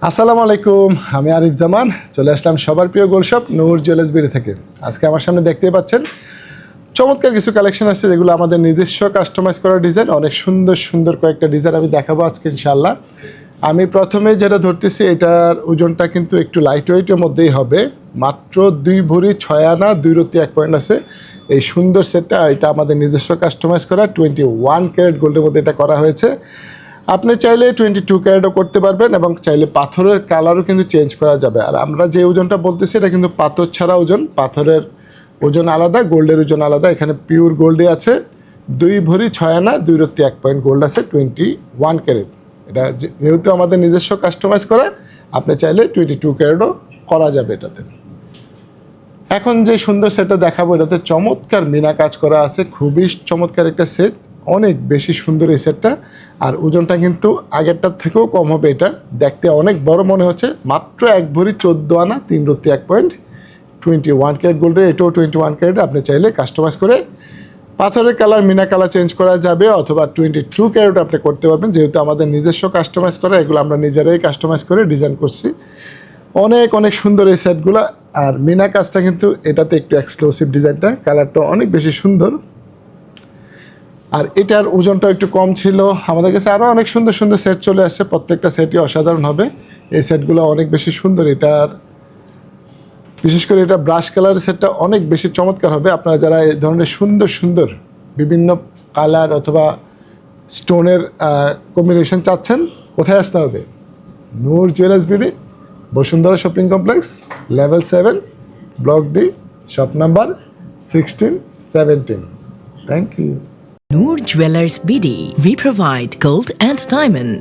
আসসালামু আলাইকুম, আমি আরিফ জামান চলে আসলাম সবার প্রিয় গোল্ড শপ নূর জুয়েলার্স বিডি থেকে। আজকে আমার সামনে দেখতেই পাচ্ছেন চমৎকার কিছু কালেকশন আছে যেগুলো আমাদের নিজস্ব কাস্টমাইজ করা ডিজাইন। অনেক সুন্দর সুন্দর কয়েকটা ডিজাইন আমি দেখাবো আজকে ইনশাআল্লাহ। আমি প্রথমে যেটা ধরতেছি এটার ওজনটা কিন্তু একটু লাইট ওয়েটের মধ্যেই হবে, মাত্র 2 ভরি 6 আনা 2 রতি 1 পয়েন্ট আছে। এই সুন্দর সেটটা এটা আমাদের নিজস্ব কাস্টমাইজ করা 21 ক্যারেট গোল্ডের মধ্যে এটা করা হয়েছে। আপনি চাইলে 22 ক্যারেটও করতে পারবেন এবং চাইলে পাথরের কালারও কিন্তু চেঞ্জ করা যাবে। আর আমরা যে ওজনটা বলতেছি এটা কিন্তু পাথর ছাড়া ওজন, পাথরের ওজন আলাদা, গোল্ডের ওজন আলাদা। এখানে পিওর গোল্ডে আছে 2 ভরি 6 আনা 2 রতি 1 পয়েন্ট গোল্ড আছে 21 ক্যারেট। এটা যেহেতু আমাদের নিজস্ব কাস্টমাইজ করা, আপনি চাইলে 22 ক্যারেটও করা যাবে এটাতে। এখন যে সুন্দর সেটটা দেখাবো এটাতে চমৎকার মিনা কাজ করা আছে, খুবই চমৎকার একটা সেট, অনেক বেশি সুন্দর এই সেটটা। আর ওজনটা কিন্তু আগেরটার থেকেও কম হবে, এটা দেখতে অনেক বড় মনে হচ্ছে। মাত্র 1 ভরি 14 আনা 3 রতি 1 পয়েন্ট 21 ক্যারেট গোল্ডের, এটাও 21 ক্যারেট। আপনি চাইলে কাস্টমাইজ করে পাথরের কালার মিনা কালার চেঞ্জ করা যাবে অথবা 22 ক্যারেট আপনি করতে পারবেন। যেহেতু আমাদের নিজস্ব কাস্টমাইজ করা, এগুলো আমরা নিজেরাই কাস্টমাইজ করে ডিজাইন করছি। অনেক অনেক সুন্দর এই সেটগুলো। আর মিনা কাজটা কিন্তু এটাতে একটু এক্সক্লুসিভ ডিজাইনটা, কালারটা অনেক বেশি সুন্দর। আর এটার ওজনটা একটু কম ছিল। আমাদের কাছে আরও অনেক সুন্দর সুন্দর সেট চলে আসছে, প্রত্যেকটা সেটই অসাধারণ হবে। এই সেটগুলো অনেক বেশি সুন্দর। এটার বিশেষ করে এটা ব্রাশ কালারের সেটটা অনেক বেশি চমৎকার হবে। আপনারা যারা এই ধরনের সুন্দর সুন্দর বিভিন্ন কালার অথবা স্টোনের কম্বিনেশন চাচ্ছেন, কোথায় আসতে হবে? Noor Jewellers BD, Bashundhara shopping complex, level 7, block D, shop number 16-17। Thank you. Noor Jewelers BD. We provide gold and diamond.